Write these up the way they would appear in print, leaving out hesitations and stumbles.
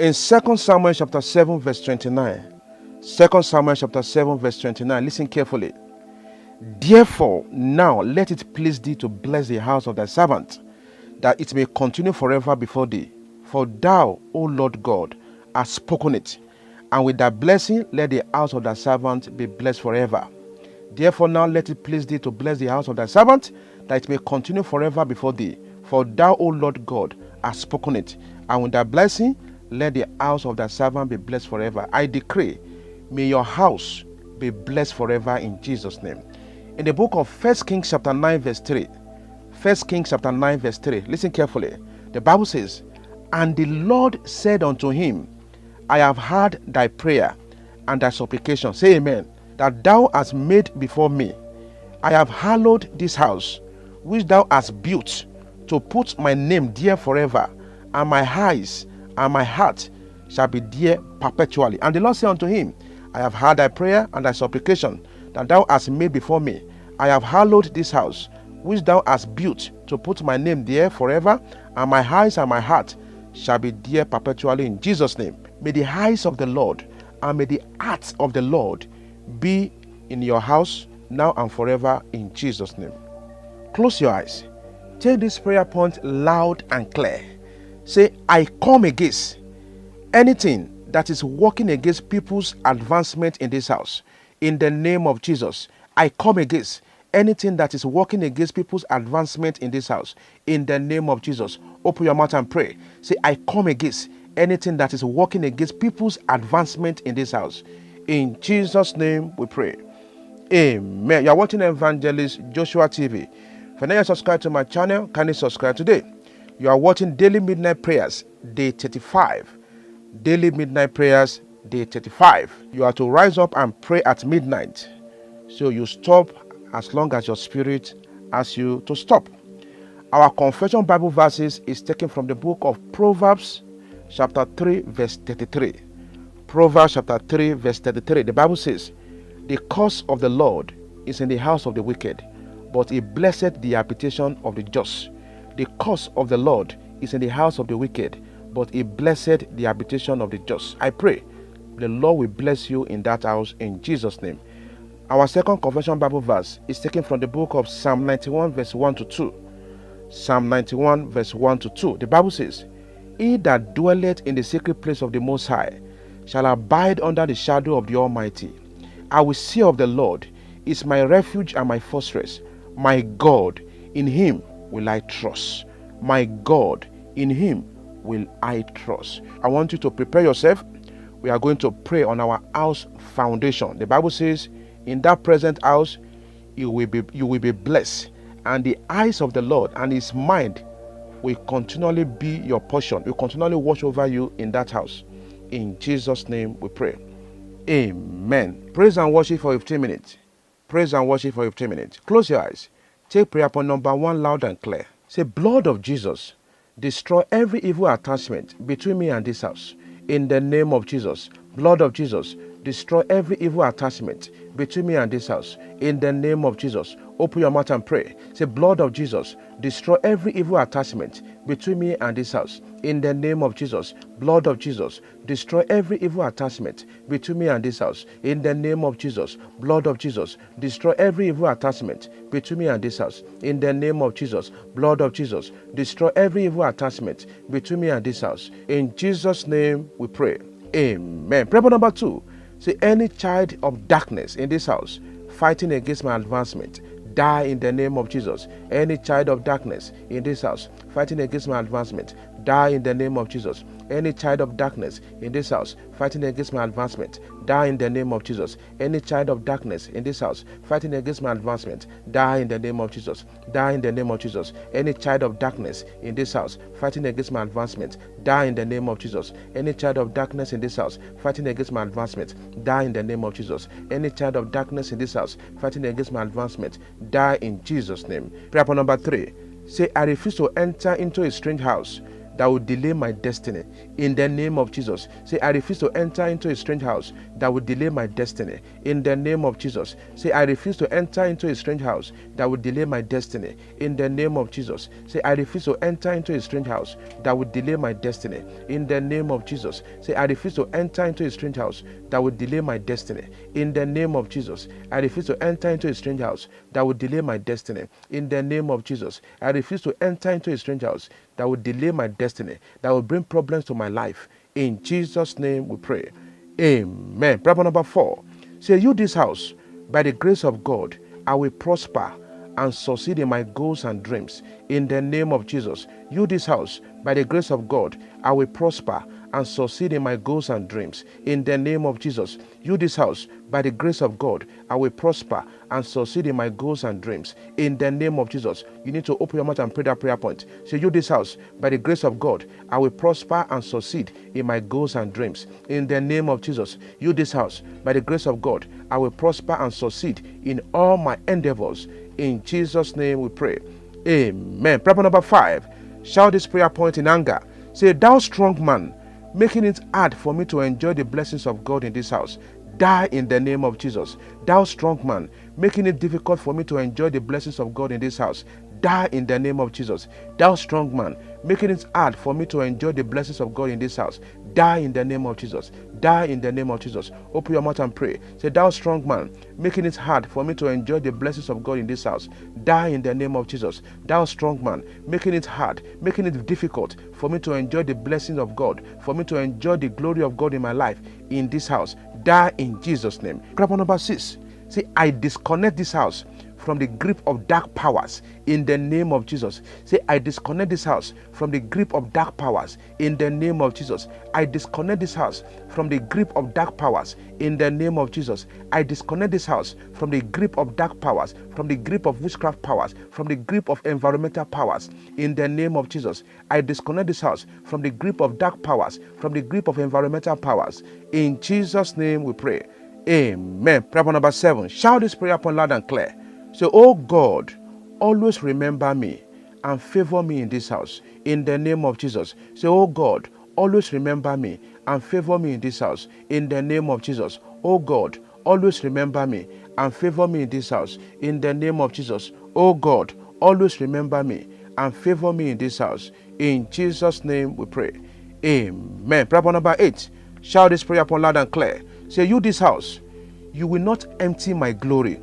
In 2 Samuel chapter 7 verse 29, 2 Samuel chapter 7 verse 29, listen carefully. Therefore, now let it please thee to bless the house of thy servant, that it may continue forever before thee. For thou, O Lord God, hast spoken it, and with thy blessing let the house of thy servant be blessed forever. Therefore now let it please thee to bless the house of thy servant, that it may continue forever before thee. For thou, O Lord God, hast spoken it, and with thy blessing let the house of thy servant be blessed forever. I decree, may your house be blessed forever in Jesus' name. In the book of 1 Kings chapter 9 verse 3, 1 Kings chapter 9 verse 3, listen carefully. The Bible says, and the Lord said unto him, I have heard thy prayer and thy supplication. Say amen. That thou hast made before me. I have hallowed this house, which thou hast built, to put my name there forever, and my eyes and my heart shall be there perpetually. And the Lord said unto him, I have heard thy prayer and thy supplication that thou hast made before me. I have hallowed this house, which thou hast built, to put my name there forever, and my eyes and my heart shall be there perpetually in Jesus' name. May the eyes of the Lord and may the heart of the Lord be in your house now and forever in Jesus' name. Close your eyes. Take this prayer point loud and clear. Say, I come against anything that is working against people's advancement in this house. In the name of Jesus, I come against anything that is working against people's advancement in this house. In the name of Jesus, open your mouth and pray. Say, I come against anything that is working against people's advancement in this house. In Jesus' name we pray. Amen. You are watching Evangelist Joshua TV. If you're not yet subscribed to my channel, kindly subscribe today. You are watching Daily Midnight Prayers, day 35. Daily Midnight Prayers, day 35. You are to rise up and pray at midnight. So you stop as long as your spirit asks you to stop. Our confession Bible verses is taken from the book of Proverbs chapter 3 verse 33. Proverbs chapter 3 verse 33. The Bible says, the curse of the Lord is in the house of the wicked, but he blesseth the habitation of the just. The curse of the Lord is in the house of the wicked, but he blessed the habitation of the just. I pray the Lord will bless you in that house in Jesus' name. Our second confession Bible verse is taken from the book of Psalm 91 verse 1 to 2. Psalm 91 verse 1 to 2. The Bible says, he that dwelleth in the secret place of the Most High shall abide under the shadow of the Almighty. I will say of the Lord, is my refuge and my fortress. My God, in him will I trust. My God, in him will I trust. I want you to prepare yourself. We are going to pray on our house foundation. The Bible says, in that present house, you will be blessed, and the eyes of the Lord and his mind will continually be your portion. Will continually watch over you in that house. In Jesus' name we pray. Amen. Praise and worship for 15 minutes. Praise and worship for 15 minutes. Close your eyes. Take prayer point number 1 loud and clear. Say, blood of Jesus, destroy every evil attachment between me and this house. In the name of Jesus, blood of Jesus, destroy every evil attachment between me and this house. In the name of Jesus, open your mouth and pray. Say, blood of Jesus, destroy every evil attachment between me and this house. In the name of Jesus, blood of Jesus, destroy every evil attachment between me and this house. In the name of Jesus, blood of Jesus, destroy every evil attachment between me and this house. In the name of Jesus, blood of Jesus, destroy every evil attachment between me and this house. In Jesus' name we pray. Amen. Prayer point number 2. Say, any child of darkness in this house fighting against my advancement, die in the name of Jesus. Any child of darkness in this house fighting against my advancement, die in the name of Jesus. Any child of darkness in this house fighting against my advancement, die in the name of Jesus. Any child of darkness in this house fighting against my advancement, die in the name of Jesus. Die in the name of Jesus. Any child of darkness in this house fighting against my advancement, die in the name of Jesus. Any child of darkness in this house fighting against my advancement, die in the name of Jesus. Any child of darkness in this house fighting against my advancement, die in Jesus' name. Prayer point number 3. Say, I refuse to enter into a strange house that will delay my destiny. In the name of Jesus. Say, I refuse to enter into a strange house that will delay my destiny. In the name of Jesus. Say, I refuse to enter into a strange house that will delay my destiny. In the name of Jesus. Say, I refuse to enter into a strange house that will delay my destiny. In the name of Jesus. Say, I refuse to enter into a strange house that will delay my destiny. In the name of Jesus. I refuse to enter into a strange house that will delay my destiny. In the name of Jesus. I refuse to enter into a strange house that will delay my destiny, that will bring problems to my life. In Jesus' name we pray. Amen. Prayer number 4. Say, you this house, by the grace of God, I will prosper and succeed in my goals and dreams. In the name of Jesus. You this house, by the grace of God, I will prosper and succeed in my goals and dreams. In the name of Jesus. You this house, by the grace of God, I will prosper and succeed in my goals and dreams. In the name of Jesus. You need to open your mouth and pray that prayer point. Say, you this house, by the grace of God, I will prosper and succeed in my goals and dreams. In the name of Jesus. You this house, by the grace of God, I will prosper and succeed in all my endeavors. In Jesus' name we pray. Amen. Prayer number 5. Shout this prayer point in anger. Say, thou strong man, making it hard for me to enjoy the blessings of God in this house, die in the name of Jesus. Thou strong man, making it difficult for me to enjoy the blessings of God in this house, die in the name of Jesus. Thou strong man, making it hard for me to enjoy the blessings of God in this house, die in the name of Jesus. Die in the name of Jesus. Open your mouth and pray. Say, thou strong man, making it hard for me to enjoy the blessings of God in this house, die in the name of Jesus. Thou strong man, making it hard, making it difficult for me to enjoy the blessings of God, for me to enjoy the glory of God in my life, in this house, die in Jesus' name. Grab number 6. Say, I disconnect this house from the grip of dark powers in the name of Jesus. Say, I disconnect this house from the grip of dark powers in the name of Jesus. I disconnect this house from the grip of dark powers in the name of Jesus. I disconnect this house from the grip of dark powers, from the grip of witchcraft powers, from the grip of environmental powers in the name of Jesus. I disconnect this house from the grip of dark powers, from the grip of environmental powers. In Jesus' name we pray. Amen. Prayer point number 7. Shout this prayer point loud and clear. So, oh God, always remember me and favor me in this house. In the name of Jesus. Say, oh God, always remember me and favor me in this house. In the name of Jesus. Oh God, always remember me and favor me in this house. In the name of Jesus. Oh God, always remember me and favor me in this house. In Jesus' name we pray. Amen. Prayer point number 8. Shout this prayer point loud and clear. Say, you this house, you will not empty my glory.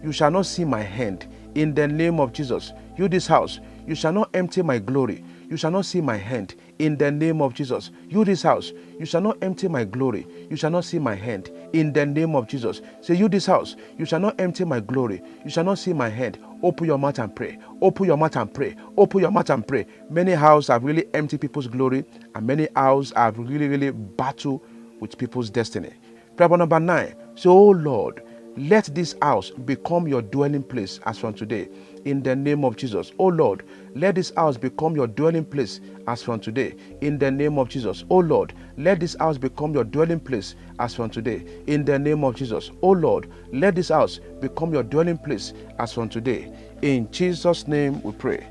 You shall not see my hand. In the name of Jesus. You this house, you shall not empty my glory. You shall not see my hand. In the name of Jesus. You this house, you shall not empty my glory. You shall not see my hand. In the name of Jesus. Say, you this house, you shall not empty my glory. You shall not see my hand. Open your mouth and pray. Open your mouth and pray. Open your mouth and pray. Many houses have really emptied people's glory, and many houses have really battled with people's destiny. Prayer number 9. So, oh Lord, let this house become your dwelling place as from today. In the name of Jesus. Oh Lord, let this house become your dwelling place as from today. In the name of Jesus. Oh Lord, let this house become your dwelling place as from today. In the name of Jesus. Oh Lord, let this house become your dwelling place as from today. In Jesus' name we pray.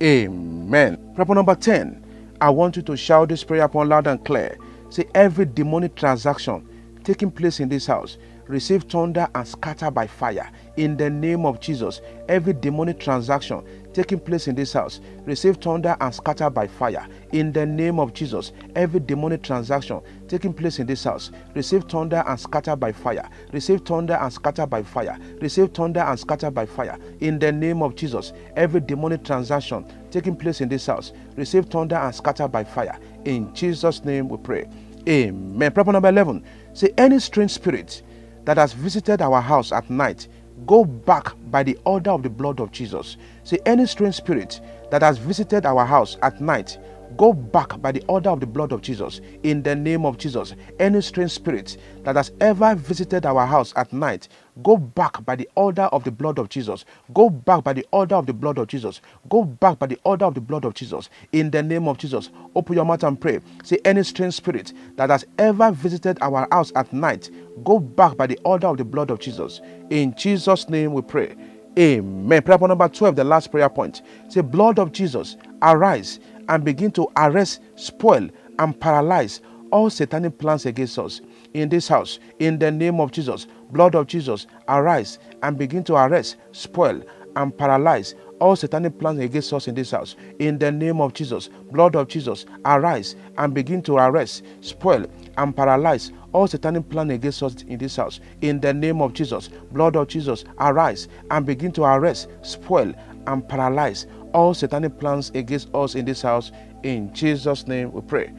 Amen. Prayer number 10. I want you to shout this prayer upon loud and clear. Say, every demonic transaction taking place in this house, receive thunder and scatter by fire. In the name of Jesus. Every demonic transaction taking place in this house, receive thunder and scatter by fire. In the name of Jesus. Every demonic transaction taking place in this house, receive thunder and scatter by fire. Receive thunder and scatter by fire. Receive thunder and scatter by fire. In the name of Jesus. Every demonic transaction taking place in this house, receive thunder and scatter by fire. In Jesus' name we pray. Amen. Prayer number 11. Say, any strange spirit that has visited our house at night, go back by the order of the blood of Jesus. Say, any strange spirit that has visited our house at night, go back by the order of the blood of Jesus. In the name of Jesus. Any strange spirit that has ever visited our house at night, go back by the order of the blood of Jesus. Go back by the order of the blood of Jesus. Go back by the order of the blood of Jesus. In the name of Jesus. Open your mouth and pray. Say, any strange spirit that has ever visited our house at night, go back by the order of the blood of Jesus. In Jesus' name we pray. Amen. Prayer point number 12, the last prayer point. Say, blood of Jesus, arise and begin to arrest, spoil, and paralyze all satanic plans against us in this house. In the name of Jesus, blood of Jesus, arise and begin to arrest, spoil, and paralyze all satanic plans against us in this house. In the name of Jesus, blood of Jesus, arise and begin to arrest, spoil, and paralyze all satanic plans against us in this house. In the name of Jesus, blood of Jesus, arise and begin to arrest, spoil, and paralyze all satanic plans against us in this house. In Jesus' name we pray.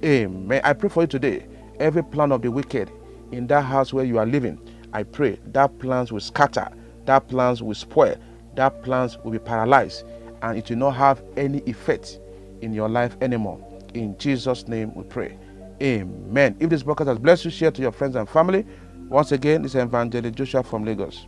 Amen. I pray for you today. Every plan of the wicked in that house where you are living, I pray that plans will scatter, that plans will spoil, that plans will be paralyzed, and it will not have any effect in your life anymore. In Jesus' name we pray. Amen. If this broadcast has blessed you, share to your friends and family. Once again, this is Evangelist Joshua from Lagos.